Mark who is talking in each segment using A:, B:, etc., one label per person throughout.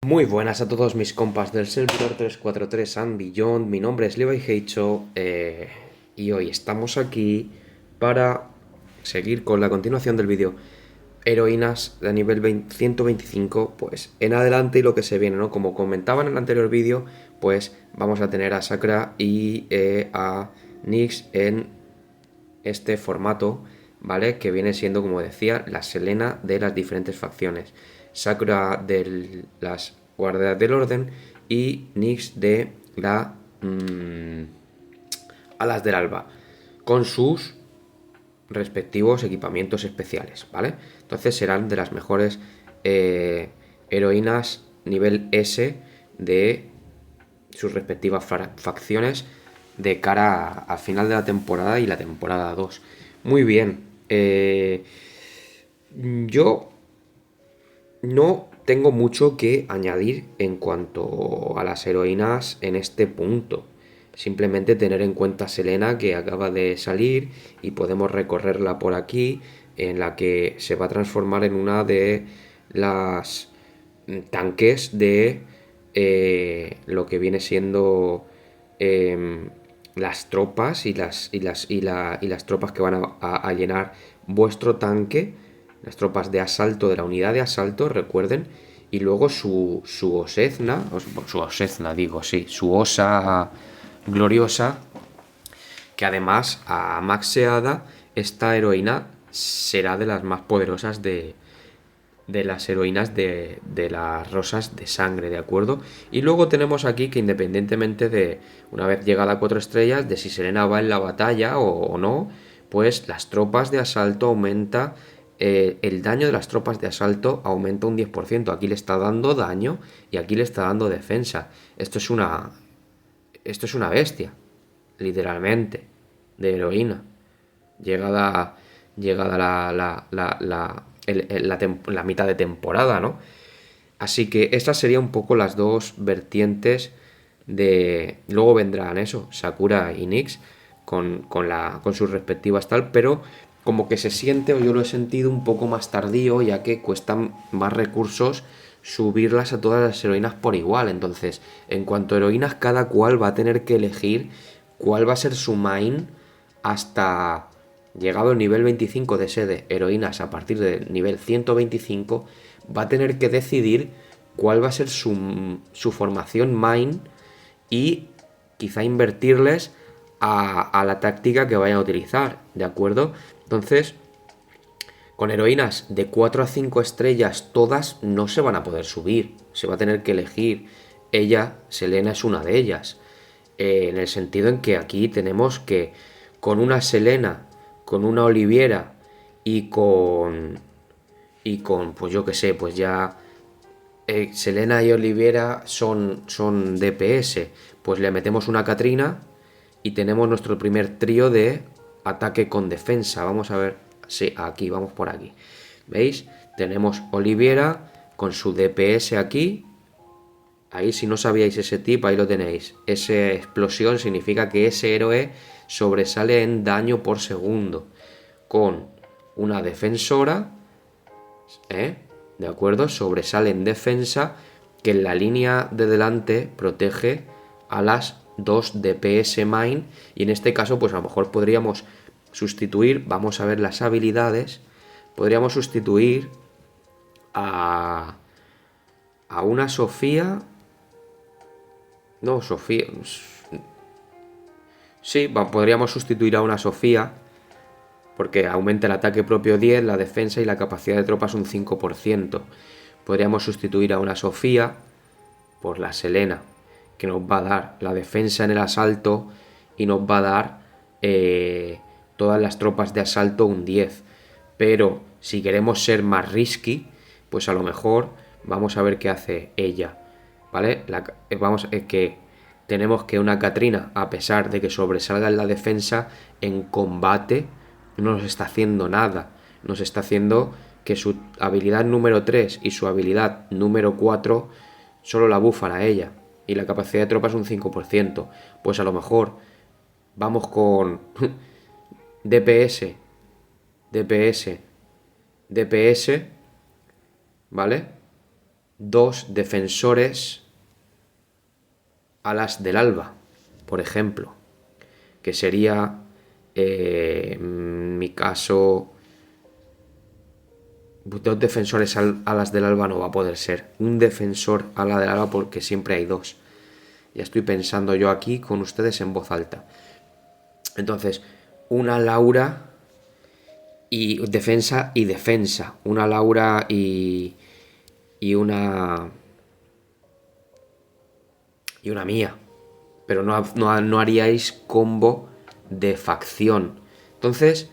A: Muy buenas a todos mis compas del servidor 343 and Beyond. Mi nombre es Levi Heicho y hoy estamos aquí para seguir con la continuación del vídeo. Heroínas de nivel 125, pues en adelante y lo que se viene, ¿no? Como comentaba en el anterior vídeo, pues vamos a tener a Sakura y a Nyx en este formato, ¿vale? Que viene siendo, como decía, la Selena de las diferentes facciones. Sakura de las Guardias del Orden y Nyx de la Alas del Alba, con sus respectivos equipamientos especiales, ¿vale? Entonces serán de las mejores heroínas nivel S de sus respectivas facciones de cara al final de la temporada y la temporada 2. Muy bien. Yo no tengo mucho que añadir en cuanto a las heroínas en este punto. Simplemente tener en cuenta Selena, que acaba de salir y podemos recorrerla por aquí, en la que se va a transformar en una de las tanques de lo que viene siendo las tropas y las tropas que van a llenar vuestro tanque, las tropas de asalto de la unidad de asalto, recuerden, y luego su Osezna, su Osezna digo, sí, su Osa gloriosa, que además a maxeada esta heroína será de las más poderosas de las heroínas de las rosas de sangre, ¿de acuerdo? Y luego tenemos aquí que independientemente de, una vez llegada a 4 estrellas, de si Selena va en la batalla o no, pues las tropas de asalto aumenta, el daño de las tropas de asalto aumenta un 10%. Aquí le está dando daño y aquí le está dando defensa. Esto es una bestia, literalmente, de heroína. Llegada la mitad de temporada, ¿no? Así que estas serían un poco las dos vertientes de... Luego vendrán eso, Sakura y Nyx con sus respectivas tal, pero como que se siente, o yo lo he sentido un poco más tardío, ya que cuestan más recursos subirlas a todas las heroínas por igual. Entonces, en cuanto a heroínas, cada cual va a tener que elegir cuál va a ser su main hasta llegado al nivel 25 de sede heroínas a partir del nivel 125, va a tener que decidir cuál va a ser su formación main y quizá invertirles a la táctica que vayan a utilizar, ¿de acuerdo? Entonces, con heroínas de 4 a 5 estrellas, todas no se van a poder subir, se va a tener que elegir. Ella, Selena, es una de ellas. En el sentido en que aquí tenemos que con una Selena, con una Oliviera y con pues yo que sé, pues ya Selena y Oliviera son DPS, pues le metemos una Katrina y tenemos nuestro primer trío de ataque con defensa. Vamos a ver, sí, aquí, vamos por aquí. ¿Veis? Tenemos Oliviera con su DPS aquí. Ahí, si no sabíais ese tip, ahí lo tenéis. Esa explosión significa que ese héroe sobresale en daño por segundo. Con una defensora, ¿eh? ¿De acuerdo? Sobresale en defensa, que en la línea de delante protege a las dos DPS main. Y en este caso, pues a lo mejor podríamos sustituir, vamos a ver las habilidades, podríamos sustituir a una Sofía. No, Sofía. Sí, podríamos sustituir a una Sofía, porque aumenta el ataque propio 10, la defensa y la capacidad de tropas un 5%. Podríamos sustituir a una Sofía por la Selena, que nos va a dar la defensa en el asalto y nos va a dar todas las tropas de asalto un 10. Pero si queremos ser más risky, pues a lo mejor vamos a ver qué hace ella, ¿vale? Vamos que tenemos que una Katrina, a pesar de que sobresalga en la defensa, en combate no nos está haciendo nada. Nos está haciendo que su habilidad número 3 y su habilidad número 4 solo la bufan a ella. Y la capacidad de tropa es un 5%. Pues a lo mejor vamos con DPS, DPS, DPS, ¿vale? dos defensores alas del alba, por ejemplo, que sería, en mi caso, dos defensores alas del alba no va a poder ser. Un defensor ala del alba porque siempre hay dos. Ya estoy pensando yo aquí con ustedes en voz alta. Entonces, una Laura y defensa y defensa. Una Laura y una mía. Pero no haríais combo de facción. Entonces,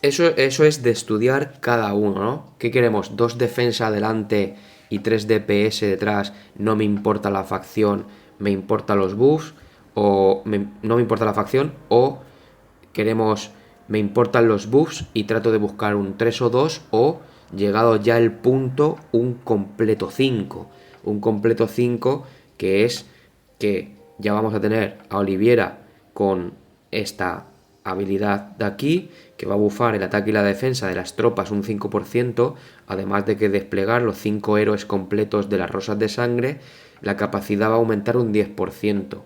A: eso es de estudiar cada uno, ¿no? ¿Qué queremos? ¿Dos defensa adelante y 3 DPS detrás? No me importa la facción, me importan los buffs. No me importa la facción. O queremos, me importan los buffs y trato de buscar un 3 o 2. O, llegado ya el punto, un completo 5. Un completo 5 que es que ya vamos a tener a Oliviera con esta habilidad de aquí, que va a bufar el ataque y la defensa de las tropas un 5%, además de que desplegar los 5 héroes completos de las rosas de sangre, la capacidad va a aumentar un 10%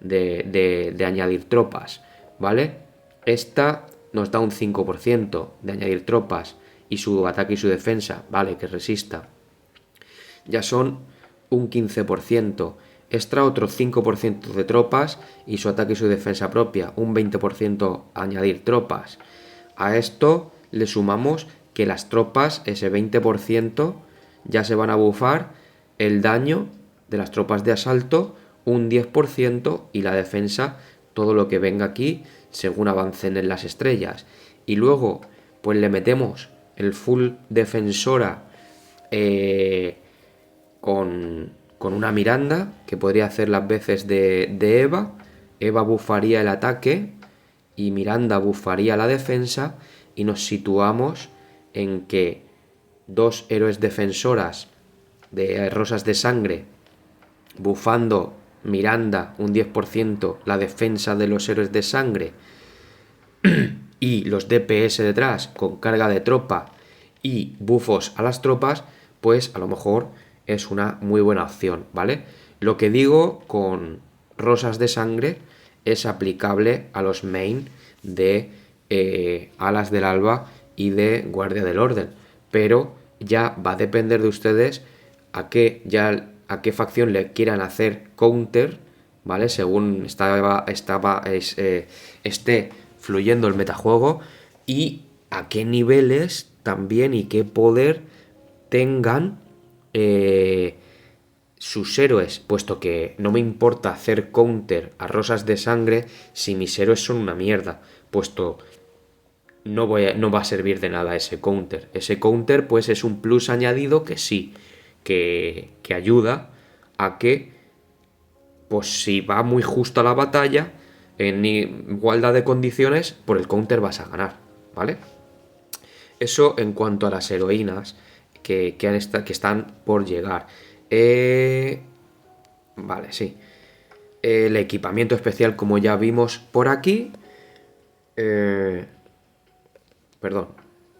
A: de añadir tropas, ¿vale? Esta nos da un 5% de añadir tropas y su ataque y su defensa, ¿vale? Que resista. Ya son un 15%. Extra otro 5% de tropas y su ataque y su defensa propia, un 20% añadir tropas. A esto le sumamos que las tropas, ese 20%, ya se van a bufar el daño de las tropas de asalto, un 10%, y la defensa, todo lo que venga aquí, según avancen en las estrellas. Y luego, pues le metemos el full defensora con una Miranda, que podría hacer las veces de Eva. Eva bufaría el ataque y Miranda bufaría la defensa, y nos situamos en que dos héroes defensoras de rosas de sangre bufando Miranda un 10% la defensa de los héroes de sangre y los DPS detrás con carga de tropa y bufos a las tropas, pues a lo mejor es una muy buena opción, ¿vale? Lo que digo con rosas de sangre es aplicable a los main de Alas del Alba y de Guardia del Orden, pero ya va a depender de ustedes a qué facción le quieran hacer counter, ¿vale? Según esté fluyendo el metajuego, y a qué niveles también y qué poder tengan sus héroes, puesto que no me importa hacer counter a rosas de sangre si mis héroes son una mierda, puesto no va a servir de nada ese counter. Ese counter pues es un plus añadido que sí, que ayuda a que, pues si va muy justo a la batalla, en igualdad de condiciones, por el counter vas a ganar, ¿vale? Eso en cuanto a las heroínas que están por llegar. Vale, sí. El equipamiento especial, como ya vimos por aquí. Perdón.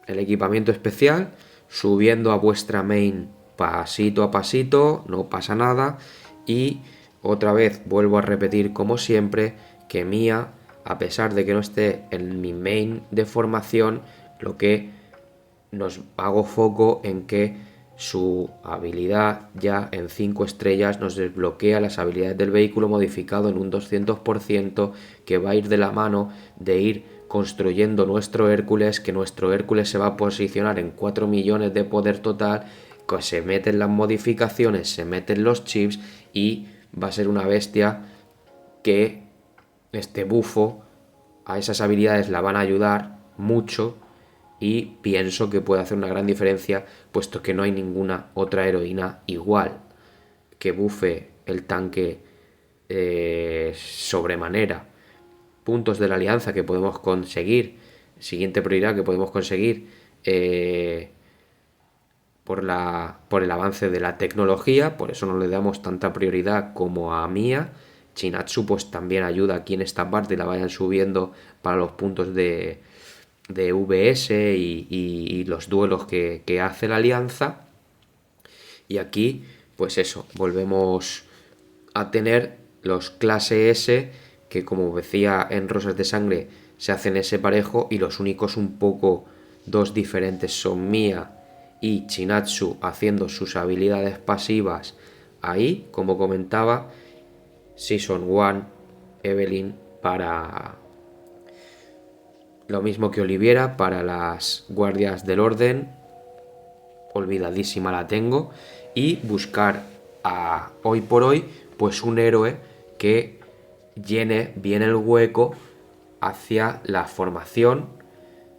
A: El equipamiento especial, subiendo a vuestra main pasito a pasito, no pasa nada. Y otra vez vuelvo a repetir, como siempre, que Mía, a pesar de que no esté en mi main de formación, lo que nos hago foco en que su habilidad ya en 5 estrellas nos desbloquea las habilidades del vehículo modificado en un 200%, que va a ir de la mano de ir construyendo nuestro Hércules, que nuestro Hércules se va a posicionar en 4 millones de poder total, que se meten las modificaciones, se meten los chips y va a ser una bestia que este bufo a esas habilidades la van a ayudar mucho, y pienso que puede hacer una gran diferencia, puesto que no hay ninguna otra heroína igual que bufe el tanque sobremanera. Puntos de la alianza que podemos conseguir, siguiente prioridad que podemos conseguir por el avance de la tecnología, por eso no le damos tanta prioridad como a Mía. Chinatsu pues también ayuda aquí en esta parte y la vayan subiendo para los puntos de VS y los duelos que hace la alianza. Y aquí, pues eso, volvemos a tener los clase S, que como decía en Rosas de Sangre, se hacen ese parejo, y los únicos un poco dos diferentes son Mia y Chinatsu haciendo sus habilidades pasivas ahí, como comentaba, Season 1, Evelyn para lo mismo que Oliviera, para las guardias del orden, olvidadísima la tengo, y buscar a hoy por hoy pues un héroe que llene bien el hueco hacia la formación,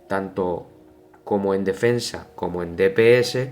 A: tanto como en defensa como en DPS,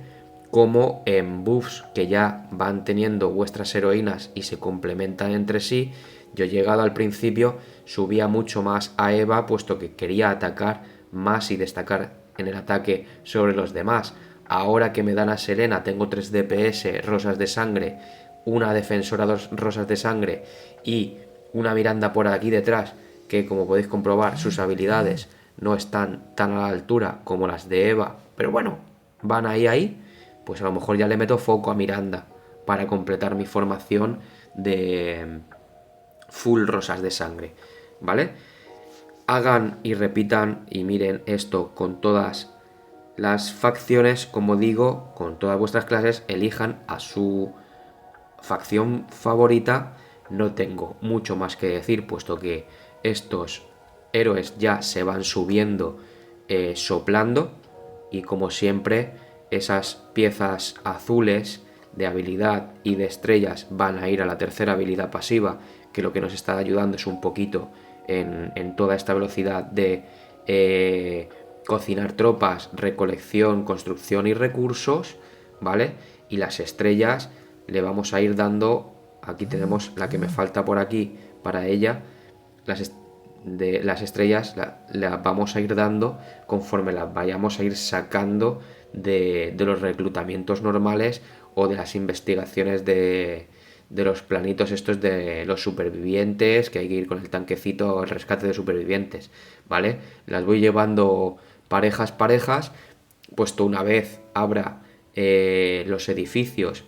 A: como en buffs que ya van teniendo vuestras heroínas y se complementan entre sí. Yo, llegado al principio, subía mucho más a Eva, puesto que quería atacar más y destacar en el ataque sobre los demás. Ahora que me dan a Selena, tengo 3 DPS, Rosas de Sangre, una defensora, 2 Rosas de Sangre y una Miranda por aquí detrás, que como podéis comprobar sus habilidades no están tan a la altura como las de Eva, pero bueno, van ahí, pues a lo mejor ya le meto foco a Miranda para completar mi formación de full Rosas de Sangre, ¿vale? Hagan y repitan y miren esto con todas las facciones, como digo, con todas vuestras clases, elijan a su facción favorita. No tengo mucho más que decir, puesto que estos héroes ya se van subiendo soplando, y como siempre esas piezas azules de habilidad y de estrellas van a ir a la tercera habilidad pasiva, que lo que nos está ayudando es un poquito en toda esta velocidad de cocinar tropas, recolección, construcción y recursos, ¿vale? Y las estrellas le vamos a ir dando, aquí tenemos la que me falta por aquí para ella, las estrellas las vamos a ir dando conforme las vayamos a ir sacando de los reclutamientos normales o de las investigaciones de los planitos estos de los supervivientes, que hay que ir con el tanquecito al rescate de supervivientes, ¿vale? Las voy llevando parejas, puesto una vez abra los edificios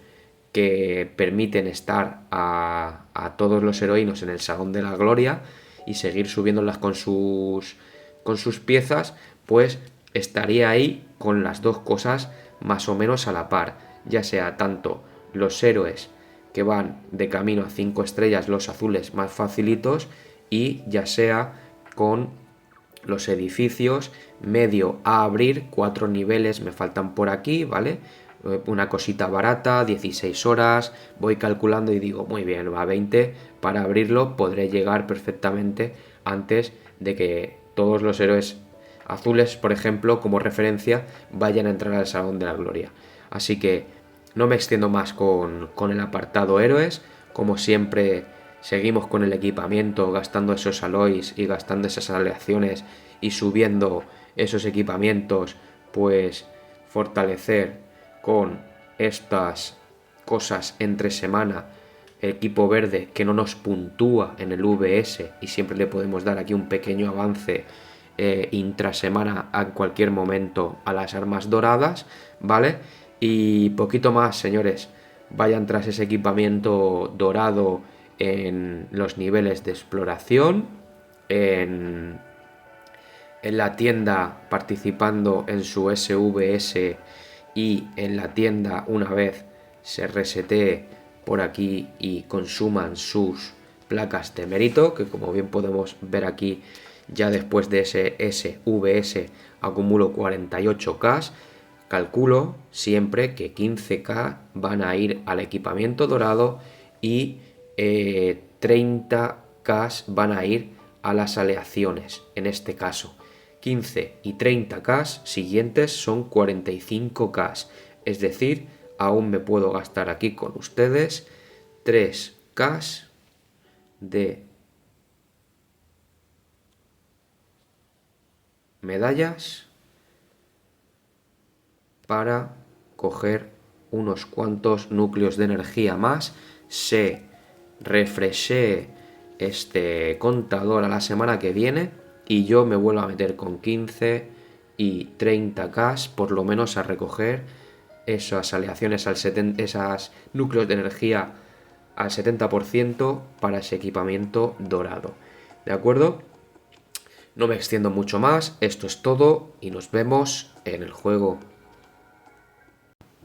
A: que permiten estar a todos los heroínos en el Salón de la Gloria y seguir subiéndolas con sus piezas, pues estaría ahí con las dos cosas más o menos a la par, ya sea tanto los héroes que van de camino a 5 estrellas, los azules más facilitos, y ya sea con los edificios medio a abrir, 4 niveles me faltan por aquí, ¿vale? Una cosita barata, 16 horas, voy calculando y digo, muy bien, va a 20, para abrirlo podré llegar perfectamente antes de que todos los héroes azules, por ejemplo, como referencia, vayan a entrar al Salón de la Gloria. Así que no me extiendo más con el apartado héroes, como siempre seguimos con el equipamiento, gastando esos aloys y gastando esas aleaciones y subiendo esos equipamientos, pues fortalecer con estas cosas entre semana el equipo verde, que no nos puntúa en el VS y siempre le podemos dar aquí un pequeño avance intrasemana en cualquier momento a las armas doradas, ¿vale? Y poquito más, señores. Vayan tras ese equipamiento dorado en los niveles de exploración, en la tienda participando en su SVS, y en la tienda, una vez se resetee por aquí y consuman sus placas de mérito, que como bien podemos ver aquí, ya después de ese SVS acumulo 48K. Calculo siempre que 15K van a ir al equipamiento dorado y 30K van a ir a las aleaciones. En este caso 15 y 30K siguientes son 45K, es decir, aún me puedo gastar aquí con ustedes 3K de medallas para coger unos cuantos núcleos de energía más. Se refreshe este contador a la semana que viene y yo me vuelvo a meter con 15 y 30K por lo menos a recoger esas aleaciones esas núcleos de energía al 70% para ese equipamiento dorado. ¿De acuerdo? No me extiendo mucho más, esto es todo y nos vemos en el juego.